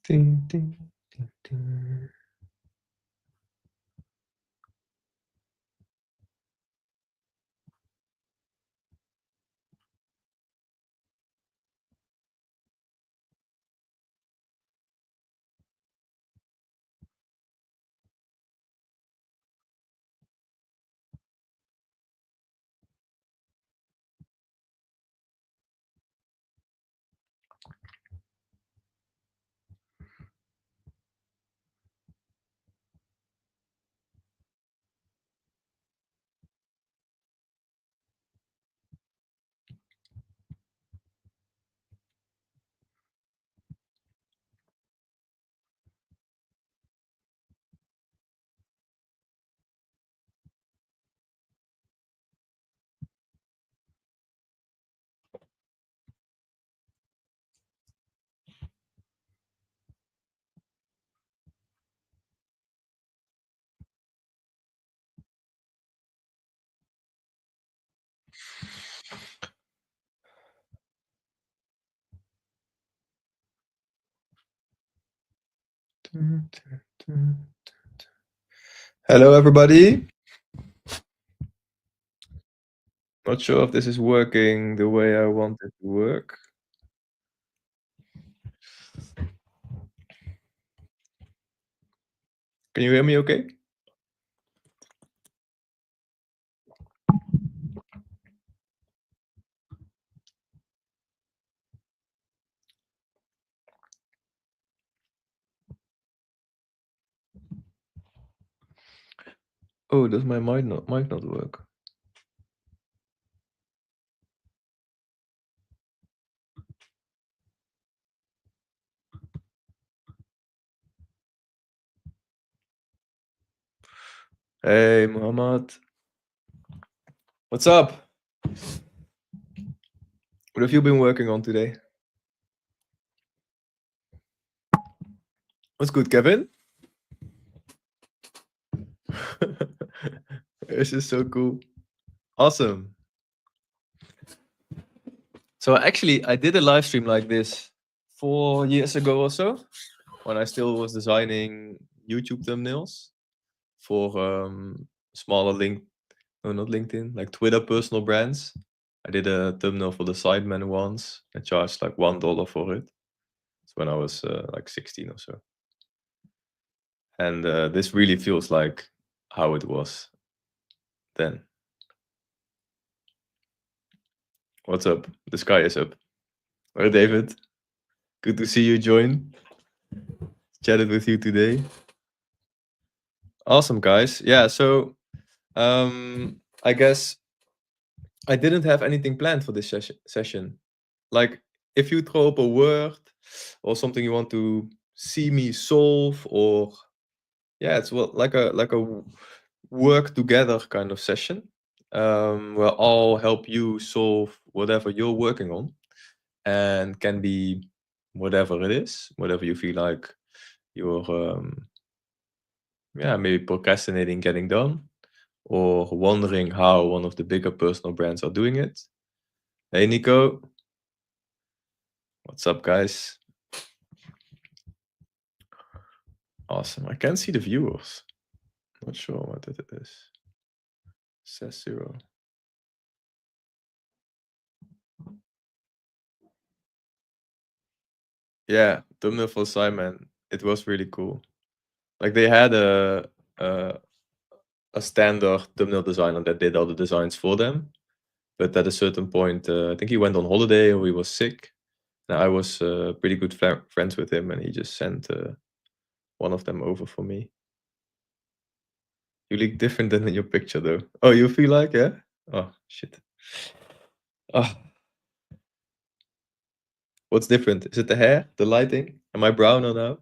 Ding, ding, ding, ding. Hello, everybody. Not sure if this is working the way I want it to work. Can you hear me okay? Oh, does my mic not work? Hey, Muhammad. What's up? What have you been working on today? What's good, Kevin? This is so cool. Awesome. So actually, I did a live stream like this 4 years ago or so, when I still was designing YouTube thumbnails for smaller not LinkedIn, like Twitter personal brands. I did a thumbnail for the Sidemen once. I charged like $1 for it. It's when I was like 16 or so. And this really feels like how it was then. What's up? The sky is up. Hi, David. Good to see you join. Chatted with you today. Awesome, guys. Yeah, so I guess I didn't have anything planned for this session. Like, if you throw up a word or something you want to see me solve, or yeah, it's like a work together kind of session, where I'll help you solve whatever you're working on, and can be whatever it is, whatever you feel like you're maybe procrastinating getting done, or wondering how one of the bigger personal brands are doing it. Hey, Nico. What's up, guys? Awesome. I can't see the viewers. Not sure what it is. Says 0. Yeah, thumbnail for Simon. It was really cool. Like, they had a standard thumbnail designer that did all the designs for them. But at a certain point, I think he went on holiday or he was sick. And I was pretty good friends with him, and he just sent one of them over for me. You look different than in your picture, though. Oh, you feel like, yeah? Oh, shit. Oh, what's different? Is it the hair, the lighting? Am I browner now?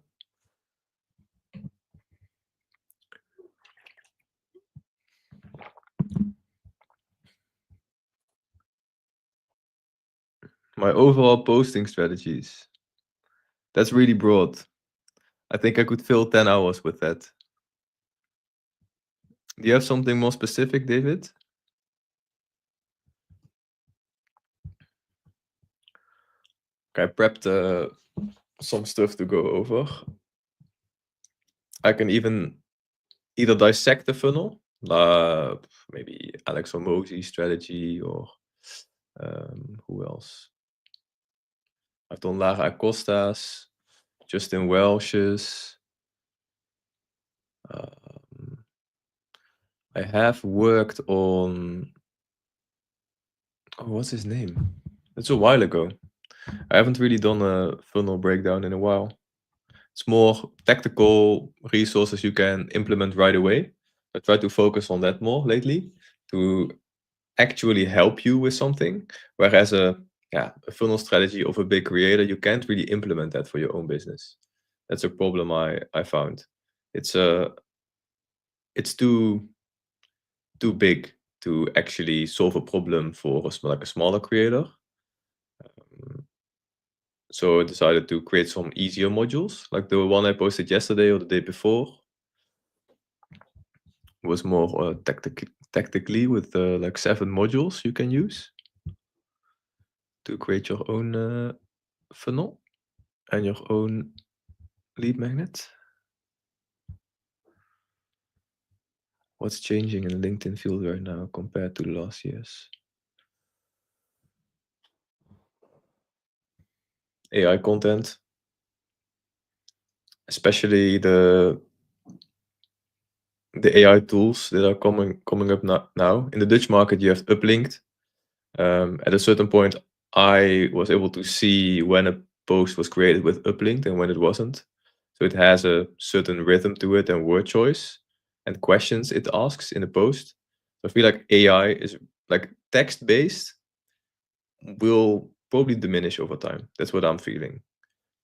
My overall posting strategies. That's really broad. I think I could fill 10 hours with that. Do you have something more specific, David? Okay, I prepped some stuff to go over. I can even either dissect the funnel, maybe Alex Hormozy strategy, or who else? I've done Lara Acosta's, Justin Welch's. I have worked on, what's his name? It's a while ago. I haven't really done a funnel breakdown in a while. It's more tactical resources you can implement right away. I try to focus on that more lately to actually help you with something. Whereas a funnel strategy of a big creator, you can't really implement that for your own business. That's a problem I found. It's too big to actually solve a problem for like a smaller creator. So I decided to create some easier modules, like the one I posted yesterday or the day before was more tactically with like 7 modules you can use to create your own funnel and your own lead magnet. What's changing in the LinkedIn field right now compared to last year's? AI content, especially the AI tools that are coming up now. In the Dutch market, you have Uplinked. At a certain point, I was able to see when a post was created with Uplinked and when it wasn't. So it has a certain rhythm to it and word choice and questions it asks in a post. So I feel like AI is like text-based will probably diminish over time. That's what I'm feeling.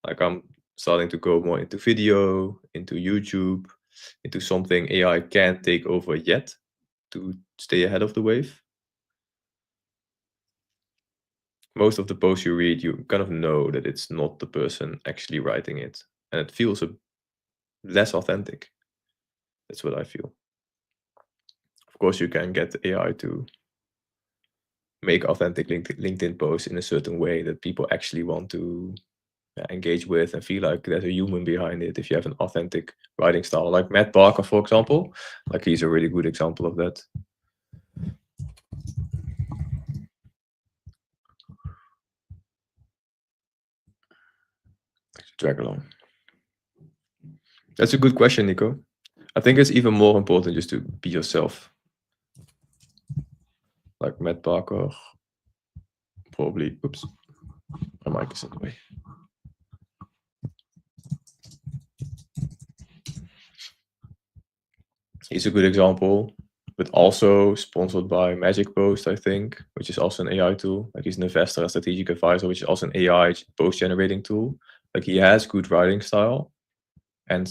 Like I'm starting to go more into video, into YouTube, into something AI can't take over yet to stay ahead of the wave. Most of the posts you read, you kind of know that it's not the person actually writing it, and it feels less authentic. That's what I feel. Of course, you can get AI to make authentic LinkedIn posts in a certain way that people actually want to engage with and feel like there's a human behind it if you have an authentic writing style. Like Matt Barker, for example, like he's a really good example of that. Drag along. That's a good question, Nico. I think it's even more important just to be yourself. Like Matt Barker, probably. Oops, my mic is in the way. He's a good example, but also sponsored by Magic Post, I think, which is also an AI tool. Like he's an investor, a strategic advisor, which is also an AI post generating tool. Like he has good writing style and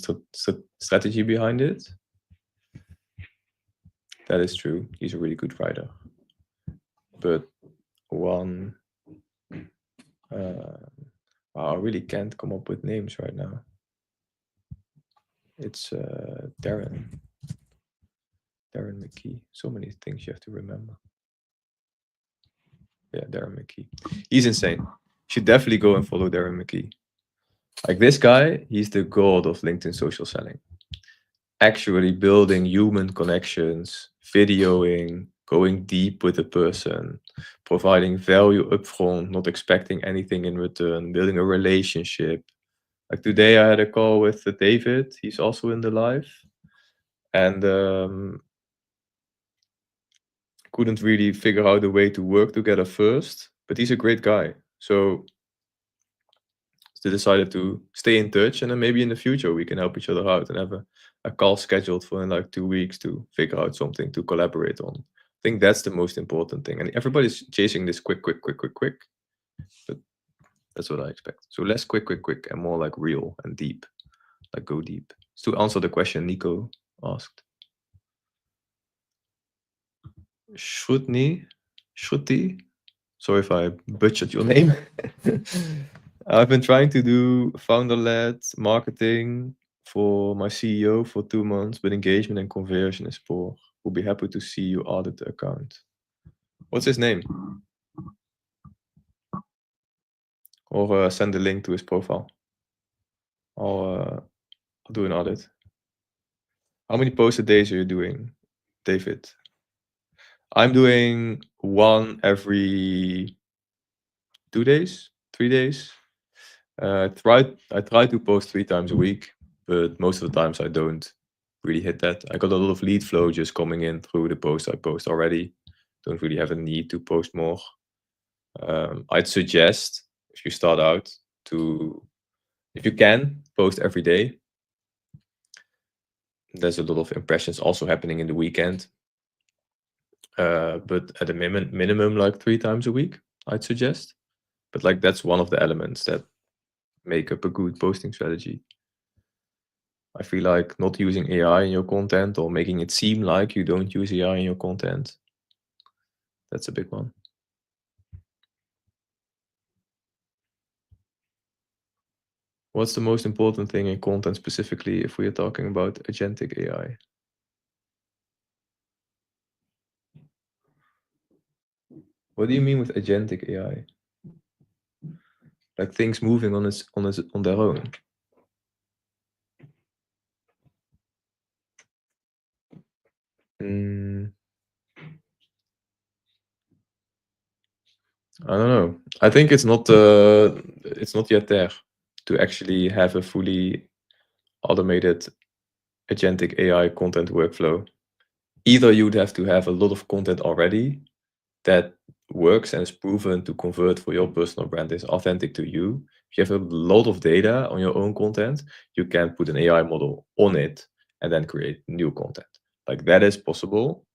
strategy behind it. That is true. He's a really good writer. But one, I really can't come up with names right now. It's Darren McKee. So many things you have to remember. Yeah, Darren McKee. He's insane. You should definitely go and follow Darren McKee. Like this guy, he's the god of LinkedIn social selling. Actually building human connections, videoing, going deep with the person, providing value upfront, not expecting anything in return, building a relationship. Like today I had a call with David, he's also in the live, and couldn't really figure out a way to work together first, but he's a great guy. So they decided to stay in touch, and then maybe in the future we can help each other out and have a call scheduled for in like 2 weeks to figure out something to collaborate on. I think that's the most important thing. And everybody's chasing this quick. But that's what I expect. So less quick, and more like real and deep. Like go deep. So to answer the question Nico asked. Shruti, sorry if I butchered your name. I've been trying to do founder-led marketing for my CEO for 2 months, but engagement and conversion is poor. We'll be happy to see you audit the account. What's his name? Or send a link to his profile. I'll do an audit. How many posts a day are you doing, David? I'm doing one every 2 days, 3 days. I try to post 3 times a week, but most of the times I don't really hit that. I got a lot of lead flow just coming in through the posts I post already. Don't really have a need to post more. I'd suggest if you start out to, if you can, post every day. There's a lot of impressions also happening in the weekend. But at a minimum, like 3 times a week, I'd suggest. But like that's one of the elements that make up a good posting strategy. I feel like not using AI in your content or making it seem like you don't use AI in your content, that's a big one. What's the most important thing in content specifically if we are talking about agentic AI? What do you mean with agentic AI? Like things moving on their own? Mm, I don't know. I think it's not yet there to actually have a fully automated agentic AI content workflow. Either you'd have to have a lot of content already that works and is proven to convert for your personal brand, is authentic to you. If you have a lot of data on your own content, you can put an AI model on it and then create new content. Like that is possible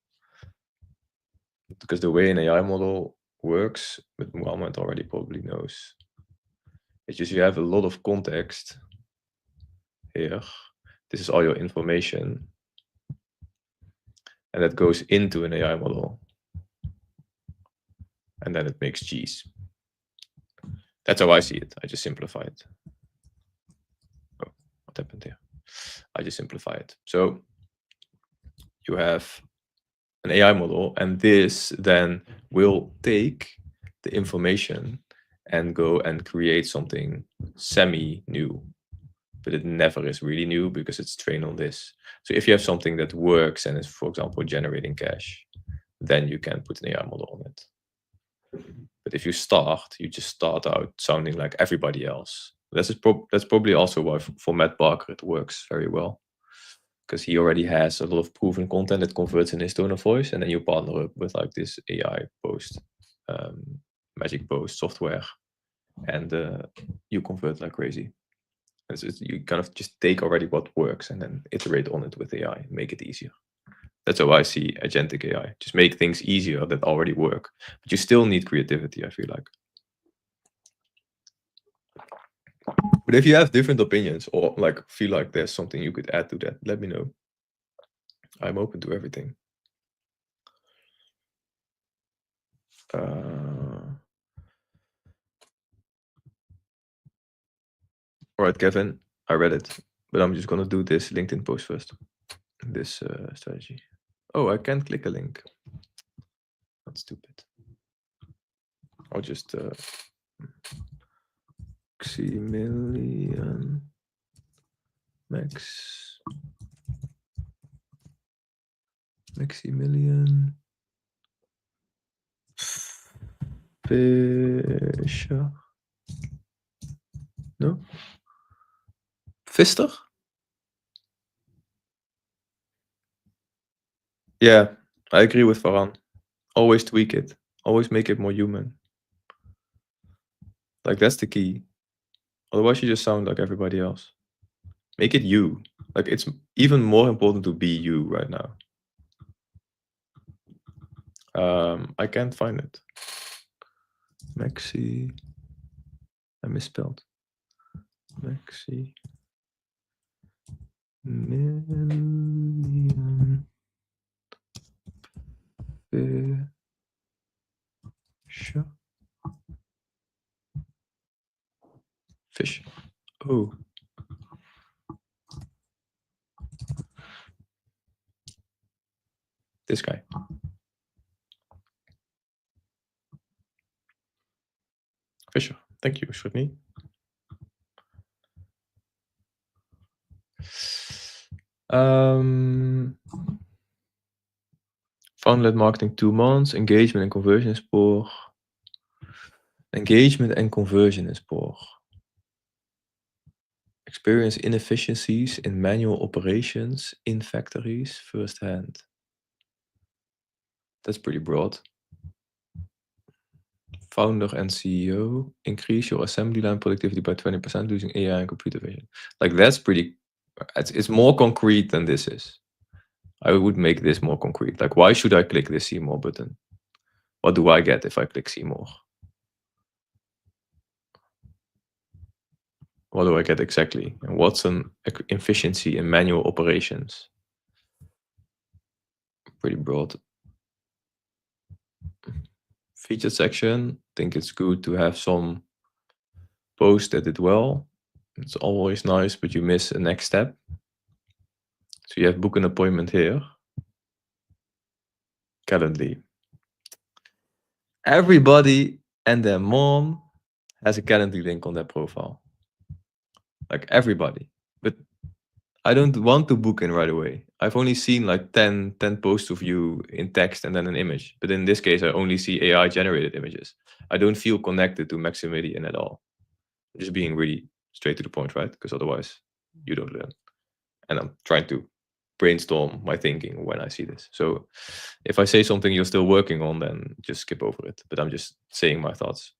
because the way an AI model works, but Muhammad already probably knows, it's just you have a lot of context here. This is all your information, and that goes into an AI model, and then it makes cheese. That's how I see it. I just simplify it. Oh, what happened here? I just simplify it. So you have an AI model, and this then will take the information and go and create something semi-new. But it never is really new because it's trained on this. So if you have something that works and is, for example, generating cash, then you can put an AI model on it. But if you just start out sounding like everybody else. That's probably also why for Matt Barker it works very well, because he already has a lot of proven content that converts in his tone of voice, and then you partner up with like this AI post, magic post software, and you convert like crazy. You kind of just take already what works and then iterate on it with AI, make it easier. That's how I see agentic AI. Just make things easier that already work, but you still need creativity, I feel like. But if you have different opinions or like feel like there's something you could add to that, let me know. I'm open to everything. All right, Kevin, I read it, but I'm just gonna do this LinkedIn post first. This strategy. Oh, I can't click a link. That's stupid. I'll just Maximilian Maximilian Fischer. No? Pfister? Yeah, I agree with Varane. Always tweak it. Always make it more human. Like that's the key. Otherwise you just sound like everybody else. Make it you. Like it's even more important to be you right now. I can't find it. Maxi. I misspelled. Maxi. Million. Fish. Oh. This guy. Fisher. Thank you, Sydney. Funnel marketing 2 months, engagement and conversion is poor. Engagement and conversion is poor. Experience inefficiencies in manual operations in factories firsthand. That's pretty broad. Founder and CEO, increase your assembly line productivity by 20% using AI and computer vision. Like, that's pretty, it's more concrete than this is. I would make this more concrete. Like, why should I click this see more button? What do I get if I click see more? What do I get exactly? And what's an efficiency in manual operations? Pretty broad. Feature section, think it's good to have some posts that did well. It's always nice, but you miss a next step. So you have book an appointment here. Calendly. Everybody and their mom has a Calendly link on their profile. Like, everybody. But I don't want to book in right away. I've only seen like 10 posts of you in text and then an image. But in this case, I only see AI generated images. I don't feel connected to Maximilian at all. I'm just being really straight to the point, right? Because otherwise you don't learn. And I'm trying to brainstorm my thinking when I see this. So if I say something you're still working on, then just skip over it. But I'm just saying my thoughts.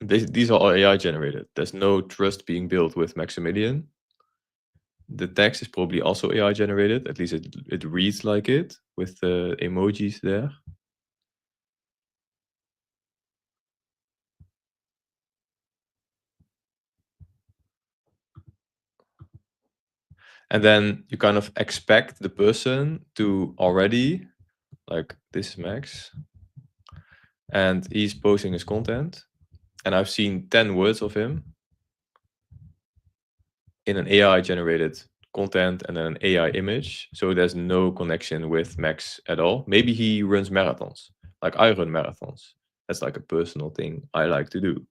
These are all AI generated. There's no trust being built with Maximilian. The text is probably also AI generated. At least it reads like it with the emojis there. And then you kind of expect the person to already, like, this is Max, and he's posting his content. And I've seen 10 words of him in an AI generated content and then an AI image. So there's no connection with Max at all. Maybe he runs marathons. Like, I run marathons. That's like a personal thing I like to do.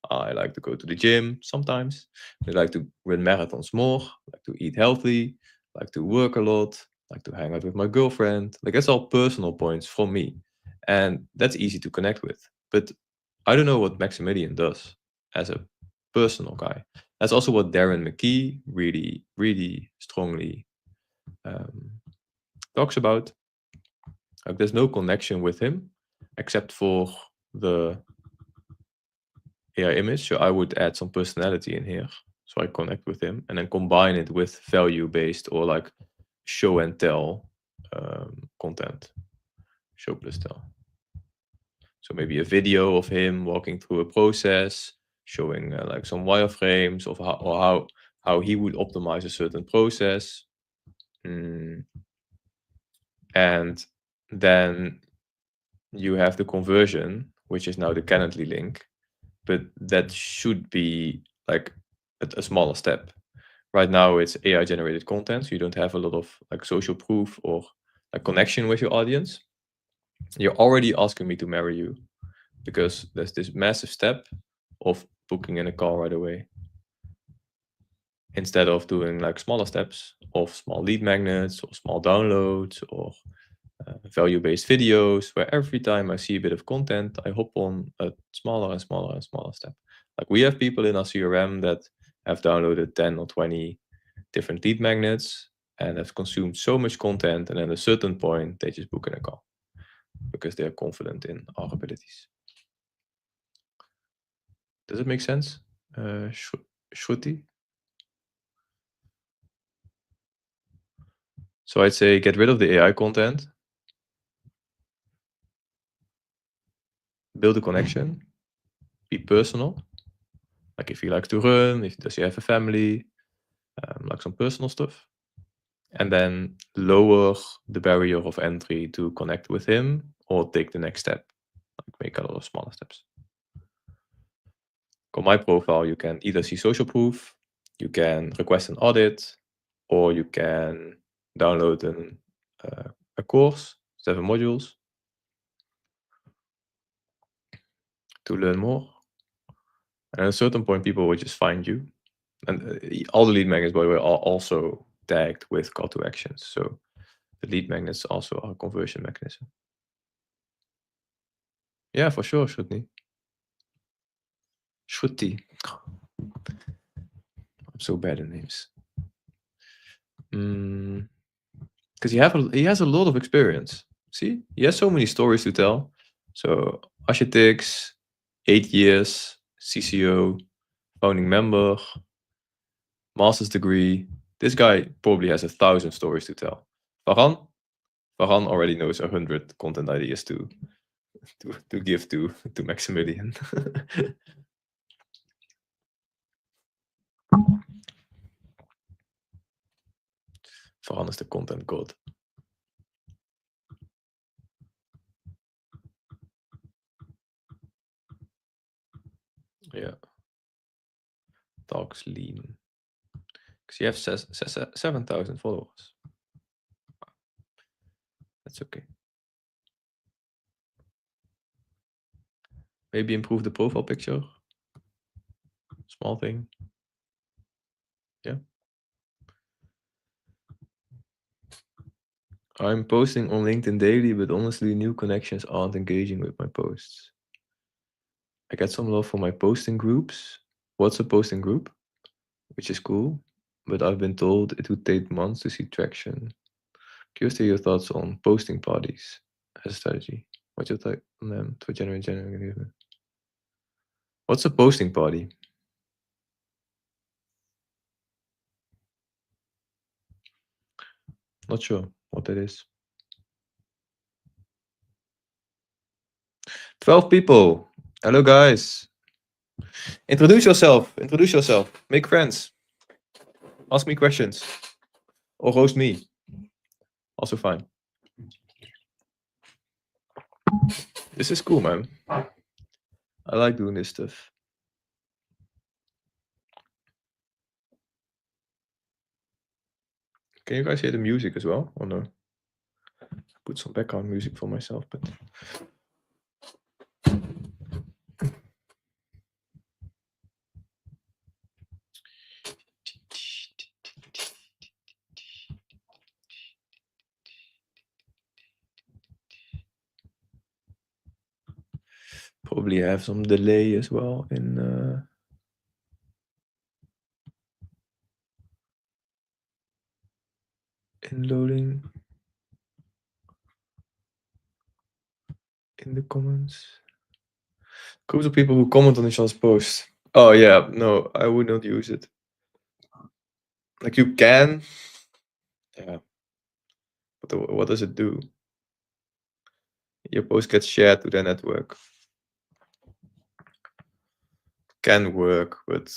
I like to go to the gym sometimes. I like to run marathons more, like to eat healthy, like to work a lot, like to hang out with my girlfriend. Like, that's all personal points from me. And that's easy to connect with. But I don't know what Maximilian does as a personal guy. That's also what Darren McKee really, really strongly talks about. Like, there's no connection with him except for the AI image. So I would add some personality in here so I connect with him and then combine it with value based or like show and tell content. Show plus tell. So maybe a video of him walking through a process, showing like some wireframes of how he would optimize a certain process. And then you have the conversion, which is now the Calendly link, but that should be like a smaller step. Right now it's AI generated content, so you don't have a lot of like social proof or like connection with your audience. You're already asking me to marry you because there's this massive step of booking in a call right away, instead of doing like smaller steps of small lead magnets or small downloads or value-based videos, where every time I see a bit of content, I hop on a smaller and smaller and smaller step. Like, we have people in our CRM that have downloaded 10 or 20 different lead magnets and have consumed so much content, and at a certain point they just book in a call because they're confident in our abilities. Does it make sense, Shruti? So I'd say get rid of the AI content, build a connection, be personal. Like, if he likes to run, does he have a family, like some personal stuff. And then lower the barrier of entry to connect with him or take the next step. Like, make a lot of smaller steps. On my profile, you can either see social proof, you can request an audit, or you can download a course, 7 modules, to learn more. And at a certain point, people will just find you And all the lead magnets, by the way, are also tagged with call to actions. So the lead magnets also are a conversion mechanism. Yeah, for sure, Shruti. Shruti. I'm so bad at names. Because he has a lot of experience. See, he has so many stories to tell. So Ashetix, 8 years, CCO, founding member, master's degree. This guy probably has 1,000 stories to tell. Farhan already knows 100 content ideas to give to Maximilian. Farhan is the content god. Yeah. Talks lean. Because you have 7,000 followers. That's okay. Maybe improve the profile picture. Small thing. Yeah. I'm posting on LinkedIn daily, but honestly, new connections aren't engaging with my posts. I get some love for my posting groups. What's a posting group? Which is cool, but I've been told it would take months to see traction. Curious to hear your thoughts on posting parties as a strategy. What's your take on them to generate engagement? What's a posting party? Not sure what that is. 12 people. Hello, guys. Introduce yourself. Introduce yourself. Make friends. Ask me questions. Or roast me. Also fine. This is cool, man. I like doing this stuff. Can you guys hear the music as well? Or no? Put some background music for myself, but probably have some delay as well in loading in the comments. Groups of people who comment on each other's posts. Oh yeah, no, I would not use it. Like you can, yeah, but what does it do? Your post gets shared to their network. Can work, but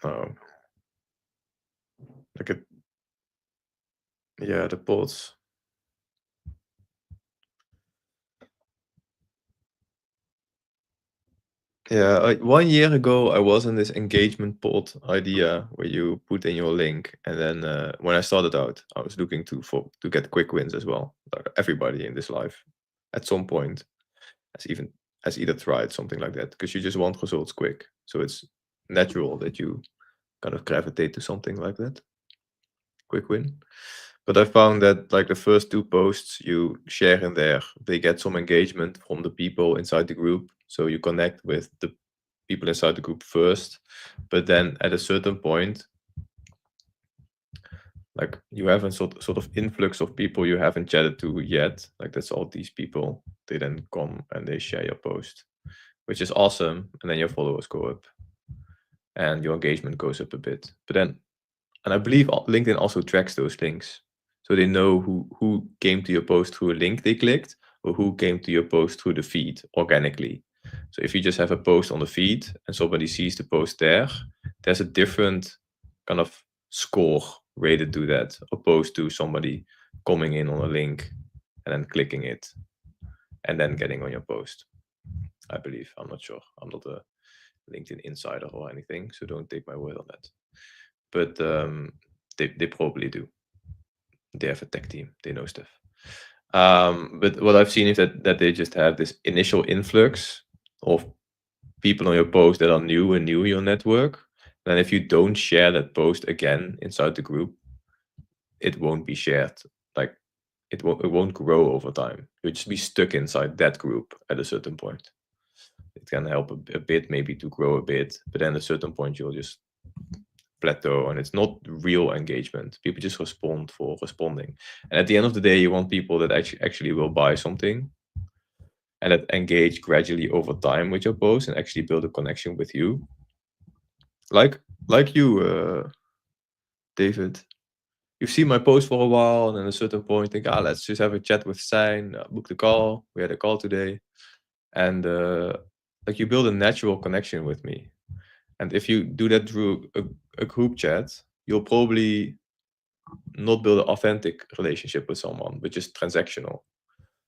no. Like it, yeah, the pods. Yeah, 1 year ago, I was in this engagement pod idea where you put in your link, and then when I started out, I was looking to get quick wins as well. Like everybody in this life, at some point, has either tried something like that because you just want results quick. So it's natural that you kind of gravitate to something like that, quick win. But I found that like the first 2 posts you share in there, they get some engagement from the people inside the group. So you connect with the people inside the group first, but then at a certain point, like you have a sort of influx of people you haven't chatted to yet. Like that's all these people. They then come and they share your post, which is awesome. And then your followers go up and your engagement goes up a bit. But then, and I believe LinkedIn also tracks those links. So they know who came to your post through a link they clicked or who came to your post through the feed organically. So if you just have a post on the feed and somebody sees the post there, there's a different kind of score rated to that opposed to somebody coming in on a link and then clicking it and then getting on your post. I believe. I'm not sure. I'm not a LinkedIn insider or anything, so don't take my word on that. But they probably do. They have a tech team. They know stuff. But what I've seen is that they just have this initial influx of people on your post that are new in your network, Then if you don't share that post again inside the group, it won't be shared. Like it won't grow over time. You'll just be stuck inside that group at a certain point. It can help a bit maybe to grow a bit, but then at a certain point you'll just plateau, and it's not real engagement. People just respond for responding. And at the end of the day, you want people that actually will buy something and that engage gradually over time with your post and actually build a connection with you. Like you, David. You've seen my post for a while, and then at a certain point think, let's just have a chat with Sein, book the call. We had a call today. And like you build a natural connection with me. And if you do that through a group chat, you'll probably not build an authentic relationship with someone, but just transactional.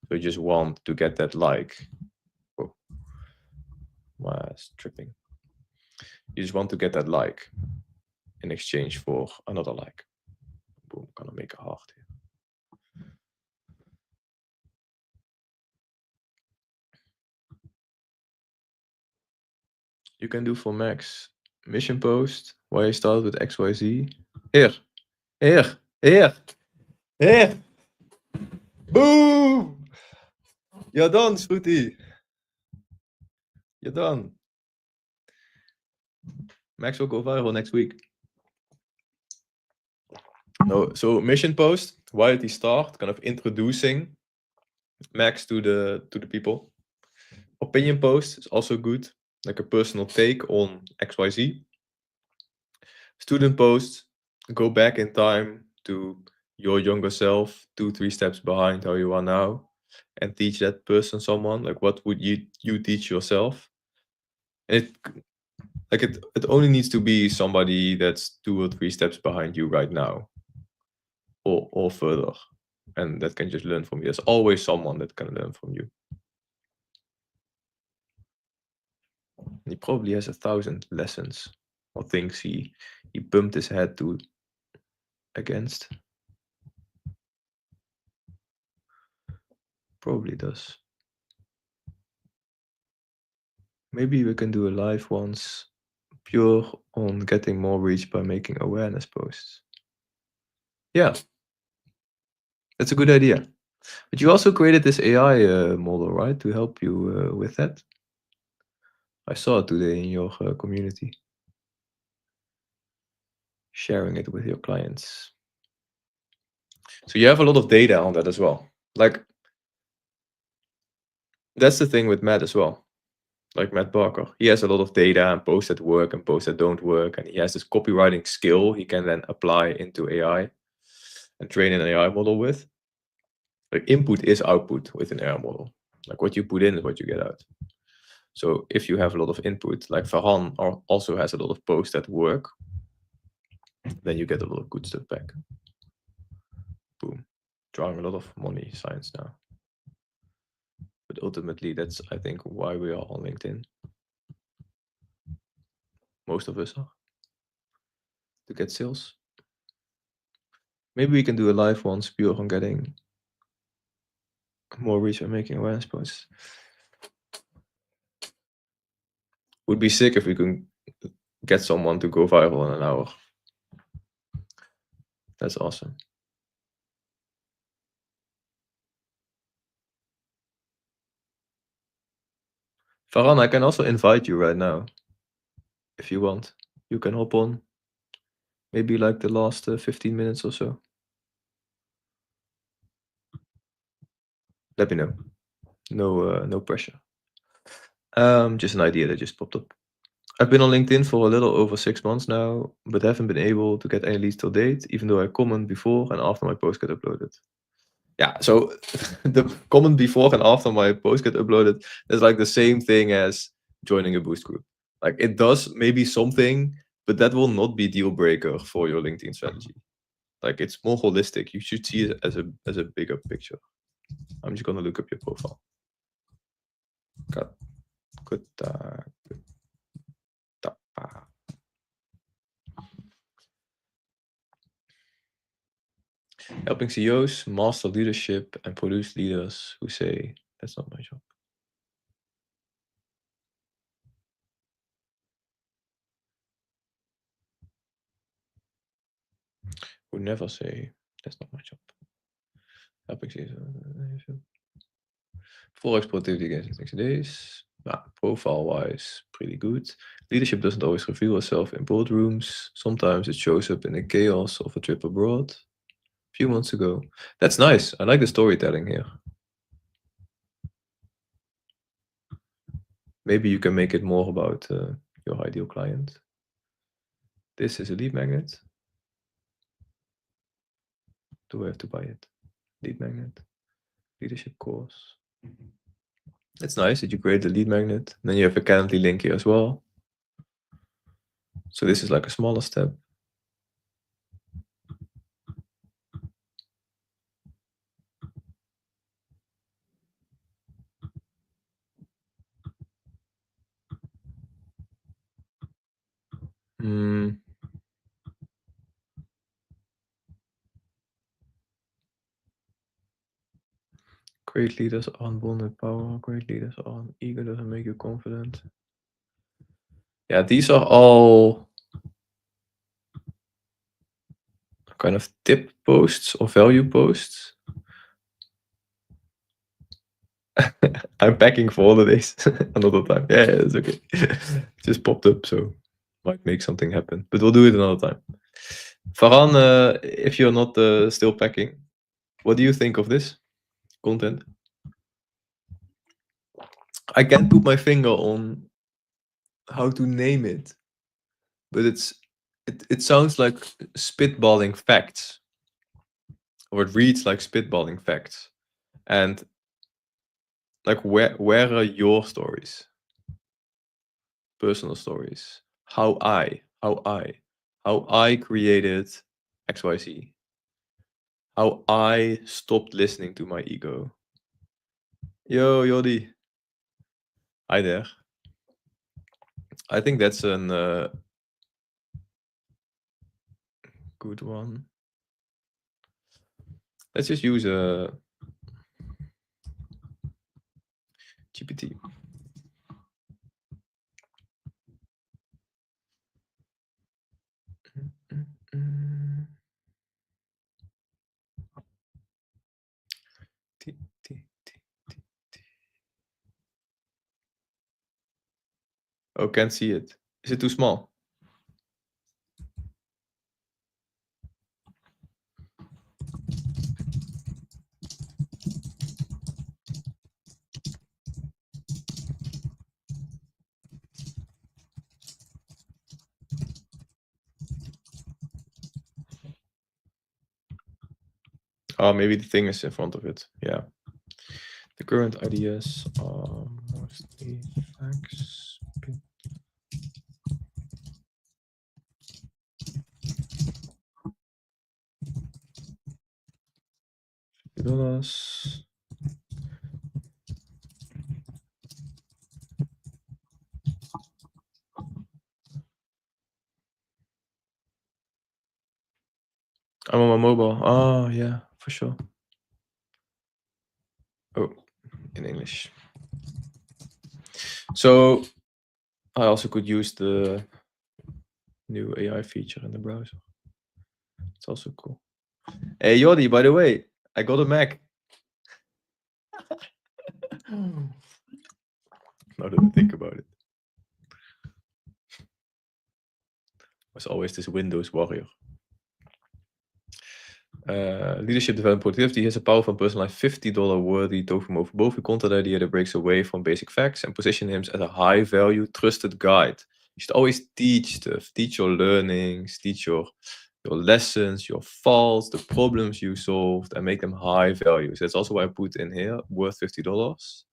So you just want to get that like. Oh, it's tripping. You just want to get that like in exchange for another like. Boom, gonna make a heart here. You can do for Max mission post why you start with XYZ. Here. Boom! You're done, Shruti. You're done. Max will go viral next week. No, so mission post, why did he start? Kind of introducing Max to the people. Opinion post is also good, like a personal take on XYZ. Student post, go back in time to your younger self, 2-3 steps behind how you are now, and teach that person someone. Like what would you teach yourself? It it only needs to be somebody that's 2 or 3 steps behind you right now, or further, and that can just learn from you. There's always someone that can learn from you. He probably has 1,000 lessons or things he bumped his head to against. Probably does. Maybe we can do a live once, pure on getting more reach by making awareness posts. Yeah, that's a good idea. But you also created this AI model, right, to help you with that? I saw it today in your community. Sharing it with your clients. So you have a lot of data on that as well. Like, that's the thing with Matt as well. Like Matt Barker, he has a lot of data and posts that work and posts that don't work, and he has this copywriting skill he can then apply into AI and train an AI model with. Like input is output with an AI model. Like what you put in is what you get out. So if you have a lot of input, like Farhan also has a lot of posts that work, then you get a lot of good stuff back. Boom. Drawing a lot of money science now. But ultimately, that's, I think, why we are on LinkedIn. Most of us are. To get sales. Maybe we can do a live one pure on getting more reach and making awareness posts. Would be sick if we could get someone to go viral in an hour. That's awesome. Farhan, I can also invite you right now. If you want. You can hop on. Maybe like the last 15 minutes or so. Let me know. No pressure. Just an idea that just popped up. I've been on LinkedIn for a little over 6 months now, but haven't been able to get any leads till date, even though I comment before and after my post get uploaded. Yeah, so the comment before and after my post get uploaded is like the same thing as joining a boost group. Like it does maybe something, but that will not be deal breaker for your LinkedIn strategy. Like it's more holistic. You should see it as a bigger picture. I'm just gonna look up your profile. Good. Helping CEOs master leadership and produce leaders who say, that's not my job. Would never say that's not my job. Helping Forex productivity against 60 days. Profile wise, pretty good. Leadership doesn't always reveal itself in boardrooms. Sometimes it shows up in the chaos of a trip abroad. A few months ago. That's nice. I like the storytelling here. Maybe you can make it more about your ideal client. This is a lead magnet. Do I have to buy it? Lead magnet, leadership course. It's nice that you create the lead magnet. Then you have a Calendly link here as well. So this is like a smaller step. Great leaders aren't born with power. Great leaders aren't eager, doesn't make you confident. Yeah, these are all kind of tip posts or value posts. I'm packing for holidays another time. Yeah, it's okay. Just popped up, so might make something happen. But we'll do it another time. Farhan, if you're not still packing, what do you think of this content? I can't put my finger on how to name it, but it sounds like spitballing facts, or it reads like spitballing facts. And like, where are your stories? Personal stories. How I created XYZ. How I stopped listening to my ego. Yo, Yodi. Hi there. I think that's an good one. Let's just use a GPT. Oh, can't see it. Is it too small? Oh, maybe the thing is in front of it. Yeah. The current ideas are mostly facts. $50. I'm on my mobile. Oh, yeah, for sure. Oh, in English. So I also could use the new AI feature in the browser. It's also cool. Hey, Yodi, by the way, I got a Mac. Now that I think about it. I was always this Windows warrior. Leadership development productivity has a powerful personalized $50 worthy tofu over content idea that breaks away from basic facts and position him as a high value trusted guide. You should always teach stuff, teach your learnings, teach your lessons, your faults, the problems you solved, and make them high values. That's also why I put in here worth $50.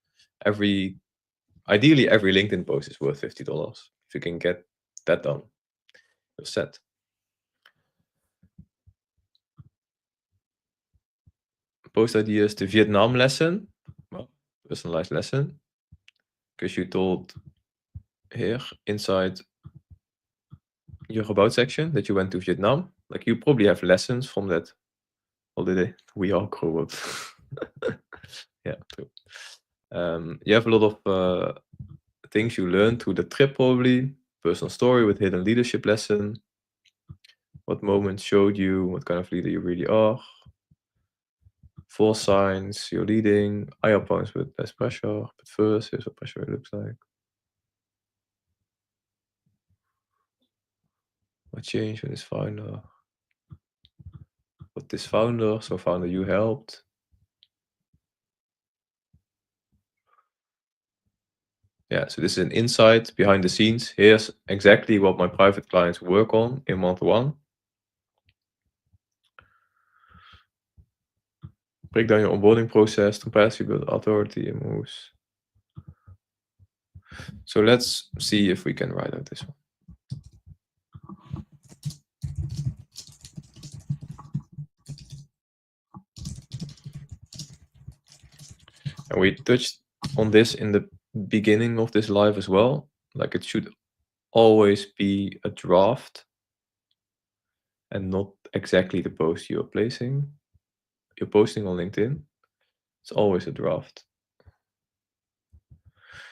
Ideally every LinkedIn post is worth $50. If you can get that done, you're set. Post ideas, the Vietnam lesson, well, personalized lesson, because you told here inside your about section that you went to Vietnam. Like, you probably have lessons from that holiday. We all grow up. Yeah, true. You have a lot of things you learned through the trip, probably. Personal story with hidden leadership lesson. what moment showed you what kind of leader you really are. 4 signs you're leading. I opponents with less pressure, but first, here's what pressure looks like. What changed with this founder? What this founder? So founder you helped. Yeah, so this is an insight behind the scenes. Here's exactly what my private clients work on in month 1. Break down your onboarding process, capacity, build authority, and moves. So let's see if we can write out this one. And we touched on this in the beginning of this live as well. Like it should always be a draft and not exactly the post you're placing. You're posting on LinkedIn. It's always a draft.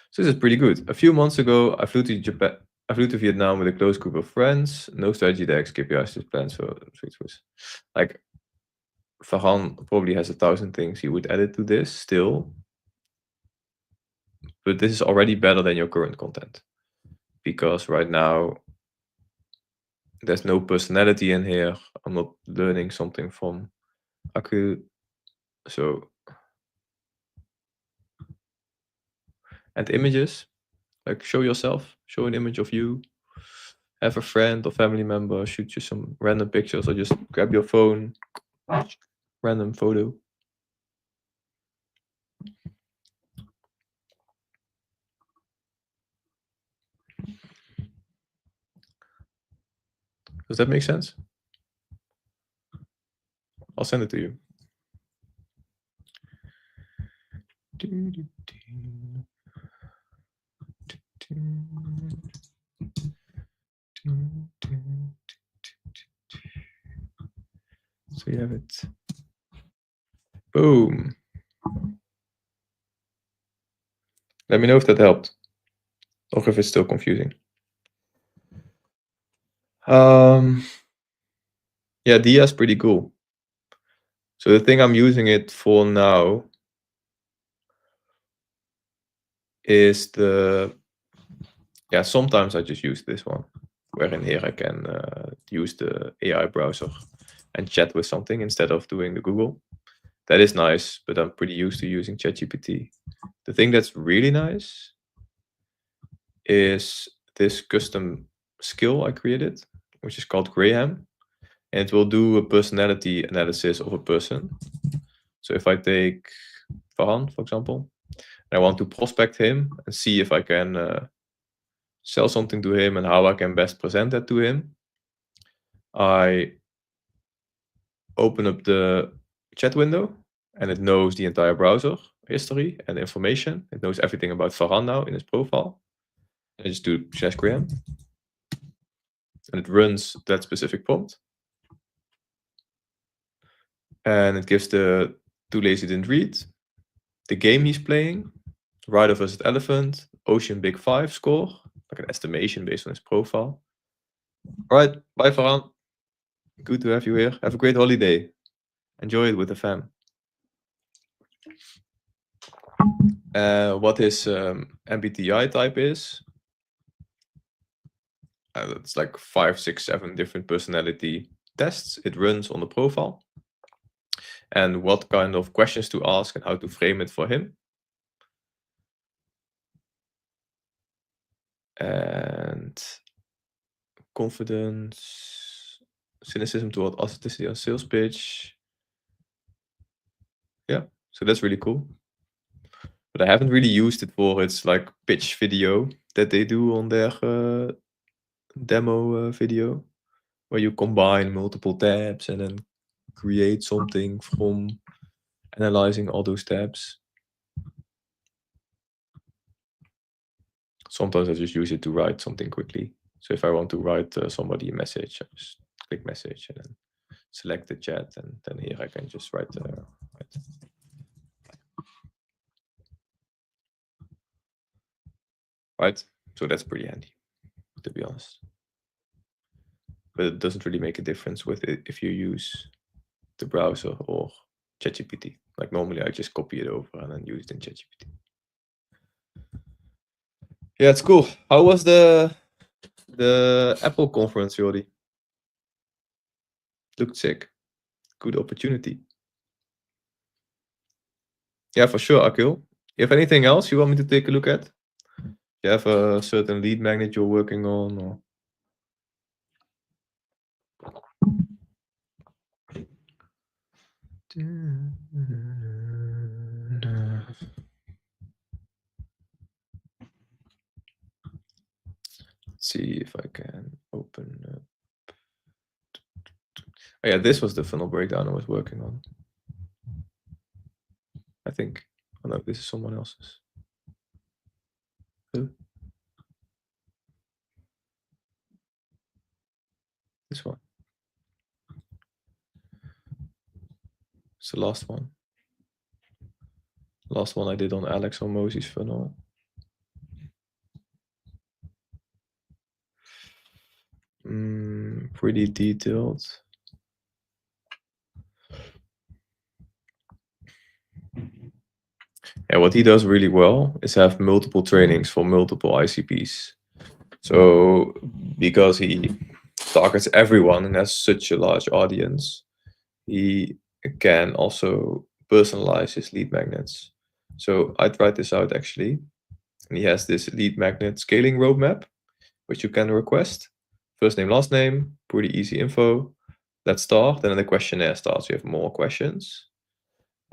So this is pretty good. A few months ago, I flew to Japan. I flew to Vietnam with a close group of friends. No strategy decks, KPIs, just plans for switches. Like Farhan probably has 1,000 things he would edit to this still, but this is already better than your current content because right now there's no personality in here. I'm not learning something from Aku. So, and images, like show yourself, show an image of you, have a friend or family member, shoot you some random pictures or just grab your phone, random photo. Does that make sense? I'll send it to you. So you have it. Boom. Let me know if that helped or if it's still confusing. Yeah, Dia is pretty cool. So the thing I'm using it for now is sometimes I just use this one, where in here I can use the AI browser and chat with something instead of doing the Google. That is nice, but I'm pretty used to using ChatGPT. The thing that's really nice is this custom skill I created, which is called Graham, and it will do a personality analysis of a person. So if I take Farhan, for example, and I want to prospect him and see if I can sell something to him and how I can best present that to him, I open up the chat window and it knows the entire browser history and information. It knows everything about Farhan now in his profile. I just do /Graham and it runs that specific prompt. And it gives the too lazy didn't read, the game he's playing, Rider versus Elephant, Ocean Big Five score, like an estimation based on his profile. All right, bye Farhan. Good to have you here. Have a great holiday. Enjoy it with the fam. What his MBTI type is. It's like 5, 6, 7 different personality tests it runs on the profile. And what kind of questions to ask and how to frame it for him. And confidence, cynicism toward authenticity on sales pitch. Yeah, so that's really cool. But I haven't really used it for its like pitch video that they do on their demo video, where you combine multiple tabs and then create something from analyzing all those tabs. Sometimes I just use it to write something quickly. So if I want to write somebody a message, I just click message and then select the chat, and then here I can just write. Right, so that's pretty handy, to be honest. but it doesn't really make a difference with it if you use the browser or ChatGPT. Like normally I just copy it over and then use it in ChatGPT. Yeah, it's cool. How was the Apple conference, Jordi? Looked sick. Good opportunity. Yeah, for sure, Akil. You have anything else you want me to take a look at? You have a certain lead magnet you're working on, or let's see if I can open up. Oh yeah, this was the funnel breakdown I was working on. I think. Oh no, this is someone else's. Who? This one. It's the last one. Last one I did on Alex or Mosey's funnel. Pretty detailed. And what he does really well is have multiple trainings for multiple ICPs. So because he targets everyone and has such a large audience, he can also personalize his lead magnets. So I tried this out actually. And he has this lead magnet scaling roadmap, which you can request. First name, last name, pretty easy info. Let's start. And then the questionnaire starts. You have more questions.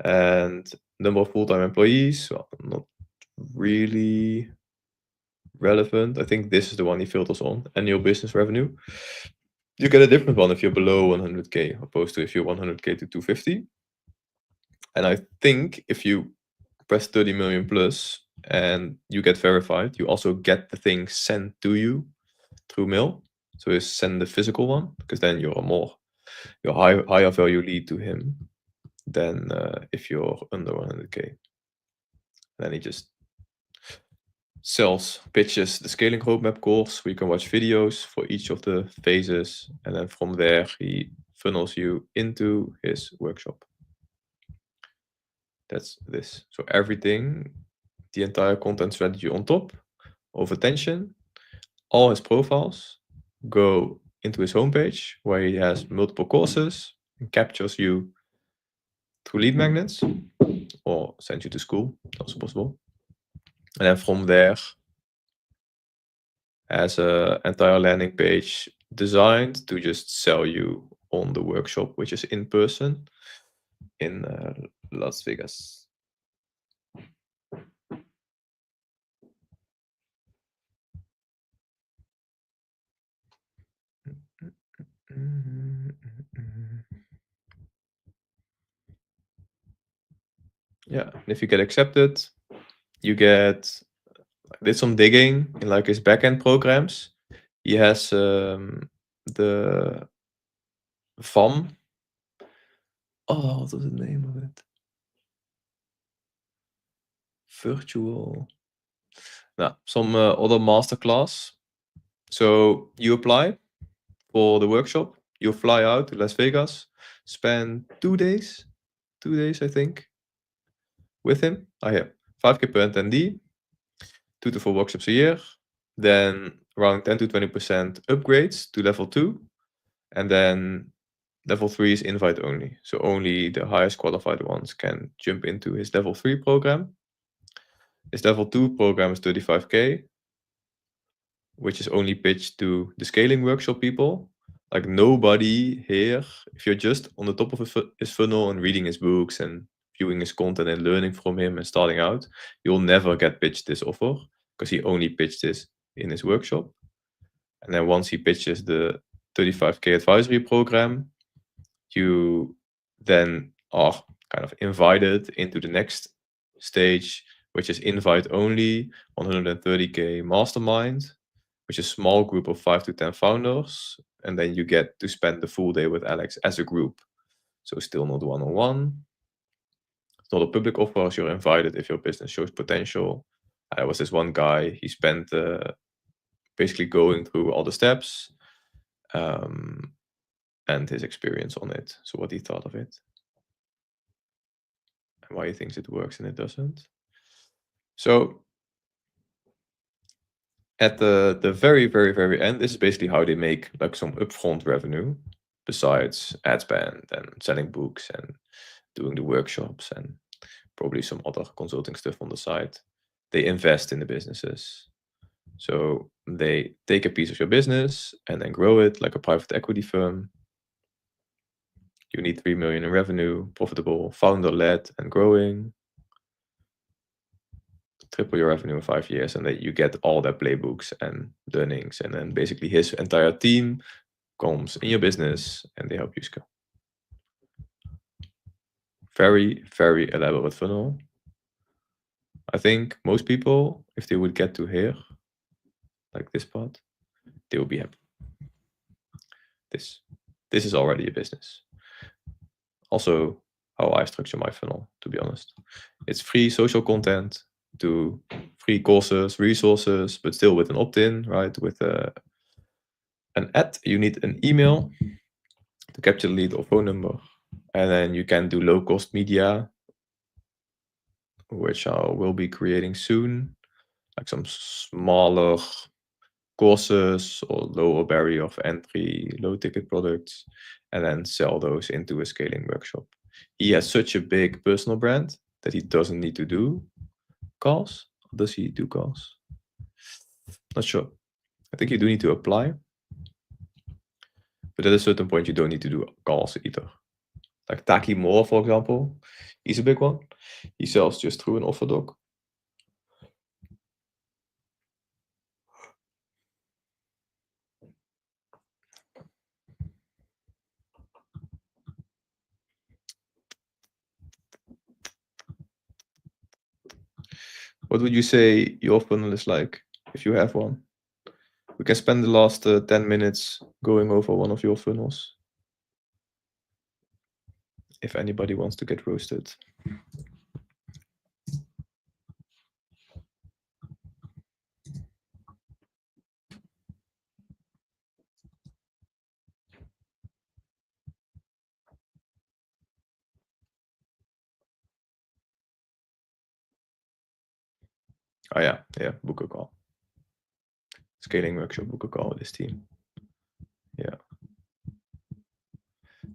And number of full-time employees, well, not really relevant. I think this is the one he filters on. Annual business revenue. You get a different one if you're below 100K, opposed to if you're 100K to 250. And I think if you press 30 million plus and you get verified, you also get the thing sent to you through mail. So you send the physical one, because then you're higher value lead to him than if you're under 100K. Then he just pitches the scaling roadmap course where you can watch videos for each of the phases, and then from there he funnels you into his workshop. That's this. So everything, the entire content strategy on top of attention, all his profiles go into his homepage where he has multiple courses and captures you through lead magnets or sends you to school, also possible. And then from there has an entire landing page designed to just sell you on the workshop, which is in person in Las Vegas. Yeah, and if you get accepted, you get. I did some digging in like his backend programs. He has the FAM. Oh, what was the name of it? Virtual. Now, some other masterclass. So you apply for the workshop. You fly out to Las Vegas, spend 2 days, I think, with him. Oh yeah, 5K per attendee, 2 to 4 workshops a year. Then around 10 to 20% upgrades to level 2, and then level 3 is invite only. So only the highest qualified ones can jump into his level 3 program. His level 2 program is 35K, which is only pitched to the scaling workshop people. Like nobody here, if you're just on the top of his funnel and reading his books and viewing his content and learning from him and starting out, you'll never get pitched this offer because he only pitched this in his workshop. And then once he pitches the 35K advisory program, you then are kind of invited into the next stage, which is invite only 130K mastermind, which is a small group of 5 to 10 founders. And then you get to spend the full day with Alex as a group. So still not one-on-one. It's not a public offer. You're invited if your business shows potential. I was this one guy, he spent basically going through all the steps. and his experience on it. So what he thought of it and why he thinks it works and it doesn't. So at the very end, this is basically how they make like some upfront revenue besides ad spend and selling books and doing the workshops and probably some other consulting stuff on the side. They invest in the businesses. So they take a piece of your business and then grow it like a private equity firm. You need 3 million in revenue, profitable, founder-led and growing. Triple your revenue in 5 years, and then you get all their playbooks and learnings, and then basically his entire team comes in your business and they help you scale. Very elaborate funnel. I think most people, if they would get to here, like this part, they will be happy. This is already a business. Also, how I structure my funnel, to be honest. It's free social content to free courses, resources, but still with an opt-in, right? With an ad, you need an email to capture the lead or phone number. And then you can do low-cost media, which I will be creating soon, like some smaller courses or lower barrier of entry, low-ticket products, and then sell those into a scaling workshop. He has such a big personal brand that he doesn't need to do calls. Does he do calls? Not sure. I think you do need to apply, but at a certain point you don't need to do calls either. Like Taki Moore, for example, he's a big one. He sells just through an offer doc. What would you say your funnel is like if you have one? We can spend the last 10 minutes going over one of your funnels. If anybody wants to get roasted. Oh yeah, book a call. Scaling workshop, book a call with this team. Yeah,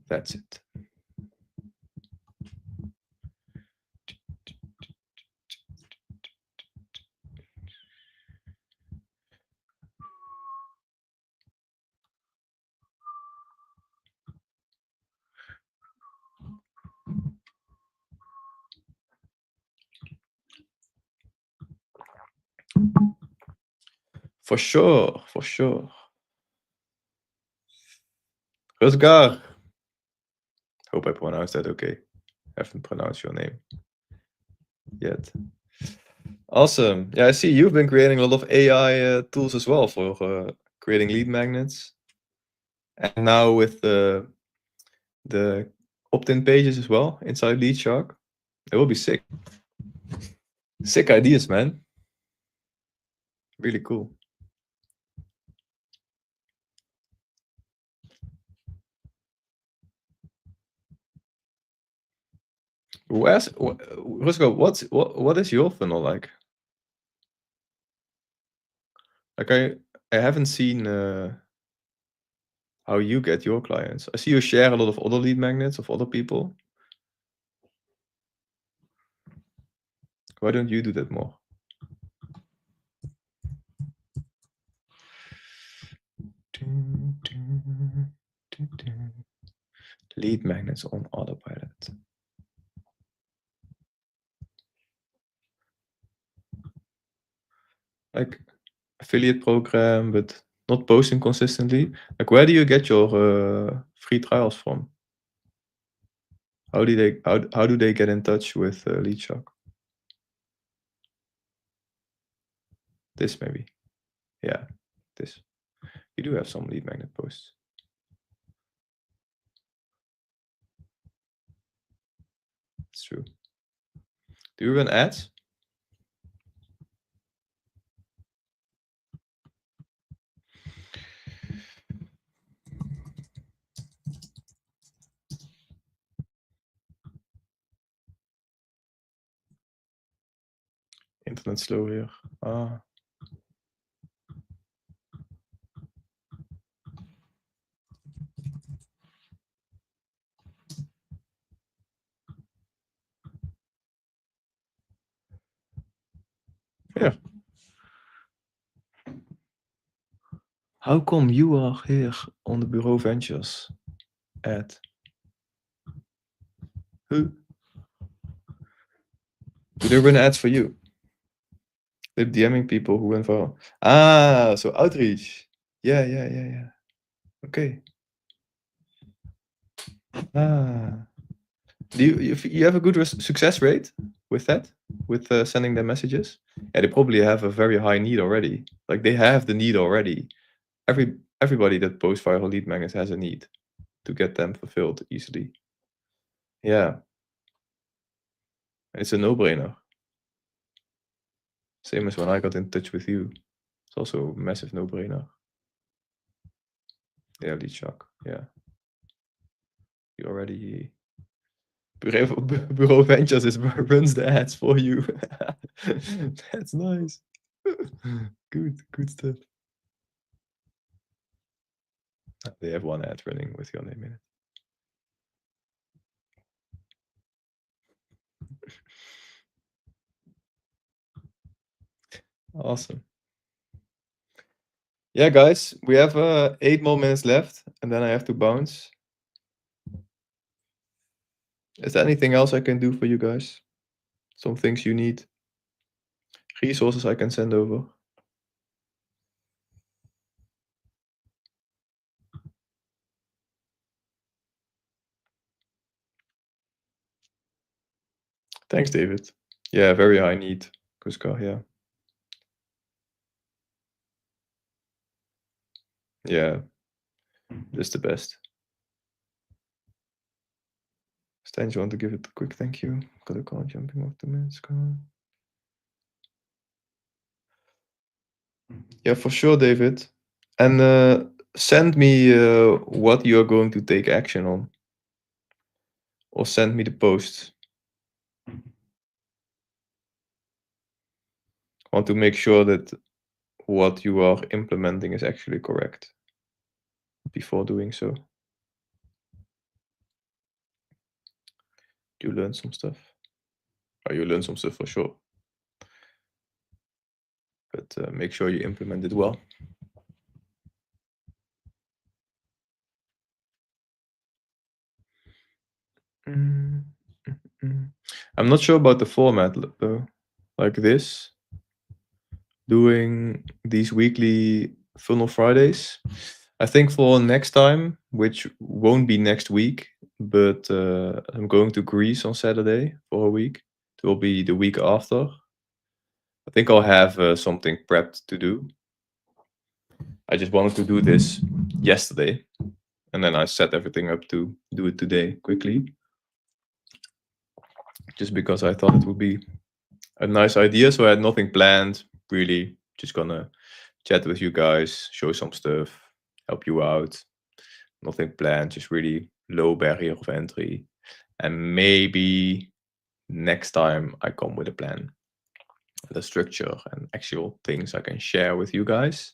that's it. For sure. Rutger. Hope I pronounced that okay. Haven't pronounced your name yet. Awesome. Yeah, I see you've been creating a lot of AI tools as well for creating lead magnets. And now with the opt-in pages as well inside LeadShark. It will be sick. Sick ideas, man. Really cool. Rutger, what is your funnel like? Like I haven't seen how you get your clients. I see you share a lot of other lead magnets of other people. Why don't you do that more? Lead magnets on autopilot. Like affiliate program, but not posting consistently. Like where do you get your free trials from? How do they get in touch with LeadShark? This maybe. Yeah, this. You do have some lead magnet posts. It's true. Do you run ads? Internet slow here. Ah. Yeah. How come you are here on the Bureau Ventures ad? Who? Do they run ads for you? They're DMing people who went viral. Ah, so outreach. Yeah, yeah, yeah, yeah. Okay. Ah. Do you have a good success rate with that? With sending them messages? Yeah, they probably have a very high need already. Like they have the need already. Everybody that posts viral lead magnets has a need to get them fulfilled easily. Yeah, it's a no-brainer. Same as when I got in touch with you. It's also a massive no-brainer. Yeah, lead shock. Yeah. You already Bureau Ventures is runs the ads for you. That's nice. Good stuff. They have one ad running with your name in it. Awesome. Yeah, guys, we have 8 more minutes left, and then I have to bounce. Is there anything else I can do for you guys? Some things you need? Resources I can send over? Thanks, David. Yeah, very high need, Kuska, yeah. Yeah, just the best. Stan, you want to give it a quick thank you? Got a call jumping off 2 minutes ago. Yeah, for sure, David. And send me what you're going to take action on. Or send me the post. I want to make sure that what you are implementing is actually correct before doing so. You learn some stuff. Or you learn some stuff for sure. But make sure you implement it well. Mm, mm, mm. I'm not sure about the format though. Like this, doing these weekly Funnel Fridays. I think for next time, which won't be next week, but I'm going to Greece on Saturday for a week. It will be the week after. I think I'll have something prepped to do. I just wanted to do this yesterday, and then I set everything up to do it today quickly. Just because I thought it would be a nice idea. So I had nothing planned, really. Just gonna chat with you guys, show some stuff, help you out. Nothing planned, just really low barrier of entry. And maybe next time I come with a plan, the structure and actual things I can share with you guys.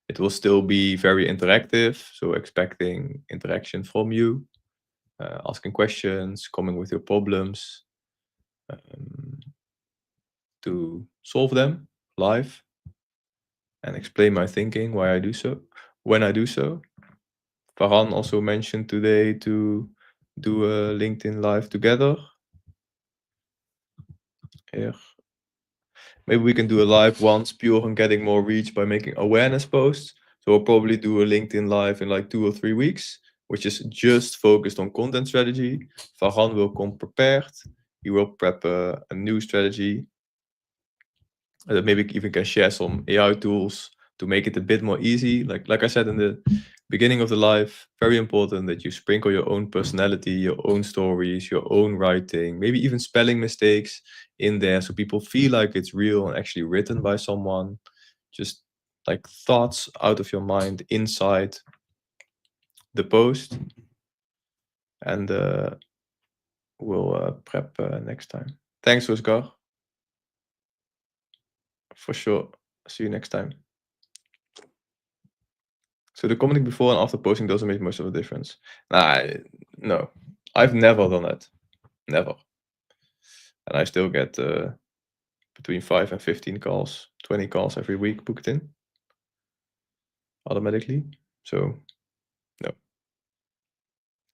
It will still be very interactive, so expecting interaction from you, asking questions, coming with your problems, um, to solve them live and explain my thinking why I do so when I do so. Farhan also mentioned today to do a LinkedIn live together. Here. Maybe we can do a live once pure on getting more reach by making awareness posts. So we'll probably do a LinkedIn live in like 2 or 3 weeks, which is just focused on content strategy. Farhan will come prepared. He will prep a new strategy. Maybe even can share some AI tools to make it a bit more easy. Like I said in the beginning of the live, very important that you sprinkle your own personality, your own stories, your own writing, maybe even spelling mistakes in there so people feel like it's real and actually written by someone. Just like thoughts out of your mind inside the post. And we'll prep next time. Thanks, Oscar. For sure. See you next time. So the commenting before and after posting doesn't make much of a difference. No, I've never done that. Never. And I still get between 5 and 15 calls, 20 calls every week booked in automatically. So no.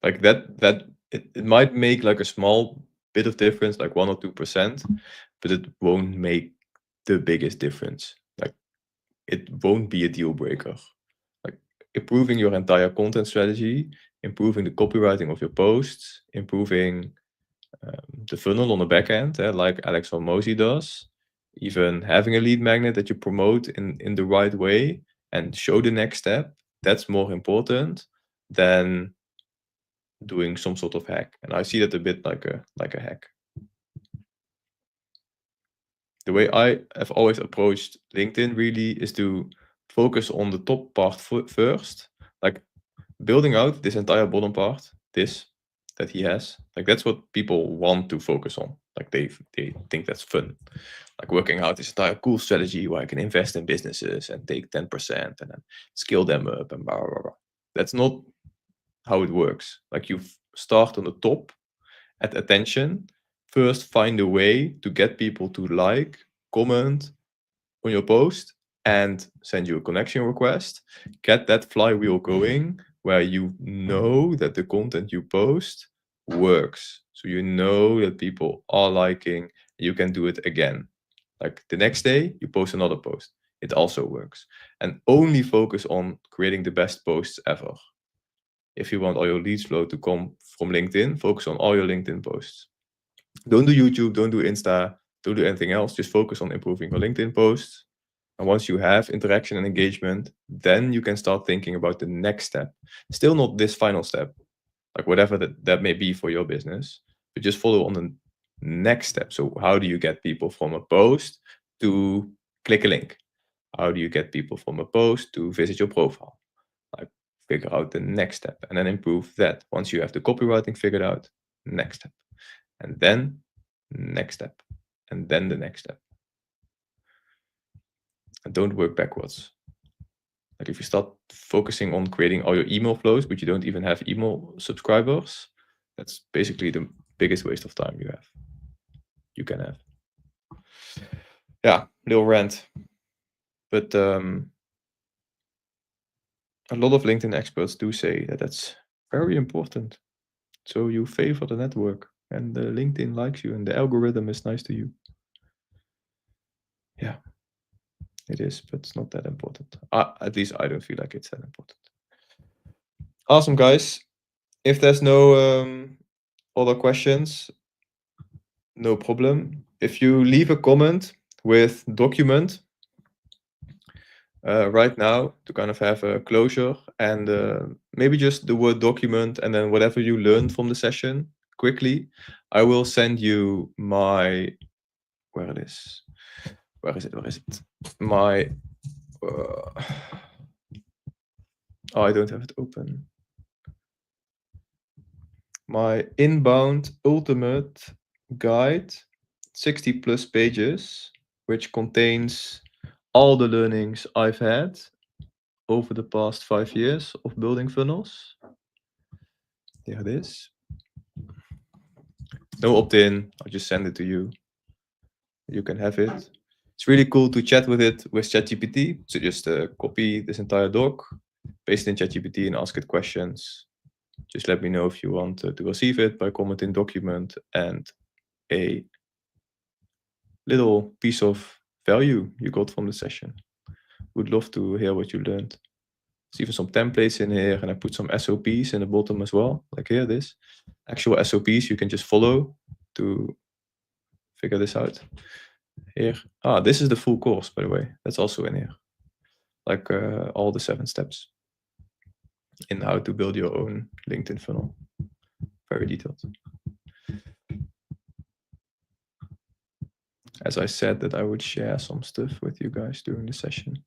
Like that it might make like a small bit of difference, like 1 or 2%, but it won't make the biggest difference. Like it won't be a deal breaker. Like improving your entire content strategy, improving the copywriting of your posts, improving the funnel on the back end, like Alex Hormozy does, even having a lead magnet that you promote in the right way and show the next step, that's more important than doing some sort of hack. And I see that a bit like a hack. The way I have always approached LinkedIn really is to focus on the top part first, like building out this entire bottom part, this that he has. Like that's what people want to focus on. Like they think that's fun. Like working out this entire cool strategy where I can invest in businesses and take 10% and then scale them up and blah blah blah. That's not how it works. Like you start on the top at attention. First, find a way to get people to like, comment on your post, and send you a connection request. Get that flywheel going where you know that the content you post works. So you know that people are liking, you can do it again. Like the next day, you post another post. It also works. And only focus on creating the best posts ever. If you want all your leads flow to come from LinkedIn, focus on all your LinkedIn posts. Don't do YouTube, don't do Insta, don't do anything else. Just focus on improving your LinkedIn posts. And once you have interaction and engagement, then you can start thinking about the next step. Still not this final step, like whatever that may be for your business, but just follow on the next step. So how do you get people from a post to click a link? How do you get people from a post to visit your profile? Like figure out the next step and then improve that. Once you have the copywriting figured out, next step. And then next step. And then the next step. And don't work backwards. Like if you start focusing on creating all your email flows, but you don't even have email subscribers, that's basically the biggest waste of time you can have. Yeah, little rant. But a lot of LinkedIn experts do say that that's very important. So you favor the network and the LinkedIn likes you and the algorithm is nice to you. Yeah, it is, but it's not that important. At least I don't feel like it's that important. Awesome, guys. If there's no other questions, no problem. If you leave a comment with document right now to kind of have a closure and maybe just the word document and then whatever you learned from the session quickly, I will send you my, where is it? My, oh, I don't have it open. My inbound ultimate guide, 60 plus pages, which contains all the learnings I've had over the past 5 years of building funnels. There it is. No opt-in, I'll just send it to you. You can have it. It's really cool to chat with it with ChatGPT. So just copy this entire doc, paste it in ChatGPT and ask it questions. Just let me know if you want to receive it by commenting document and a little piece of value you got from the session. Would love to hear what you learned. There's even some templates in here, and I put some SOPs in the bottom as well. Like here, this actual SOPs you can just follow to figure this out. Here, this is the full course, by the way. That's also in here, like all the 7 steps in how to build your own LinkedIn funnel. Very detailed. As I said that I would share some stuff with you guys during the session.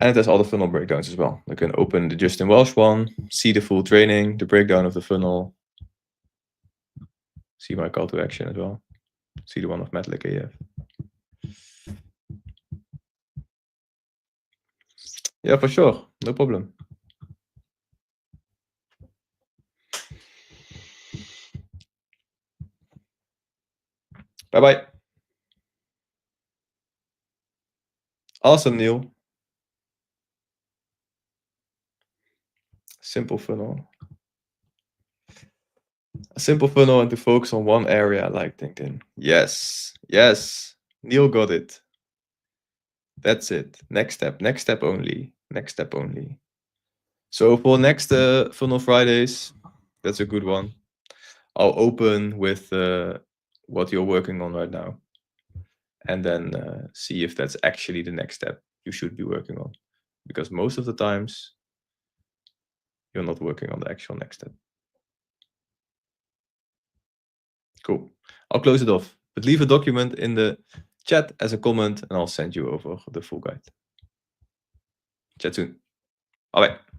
And it has all the funnel breakdowns as well. You can open the Justin Welsh one, see the full training, the breakdown of the funnel, see my call to action as well, see the one of Matt AF. Yeah, for sure. No problem. Bye-bye. Awesome, Neil. Simple funnel. A simple funnel and to focus on one area like LinkedIn. Yes. Yes. Neil got it. That's it. Next step only. Next step only. So for next Funnel Fridays, that's a good one. I'll open with what you're working on right now, and then see if that's actually the next step you should be working on. Because most of the times, you're not working on the actual next step. Cool. I'll close it off, but leave a document in the chat as a comment, and I'll send you over the full guide. Chat soon. Bye bye.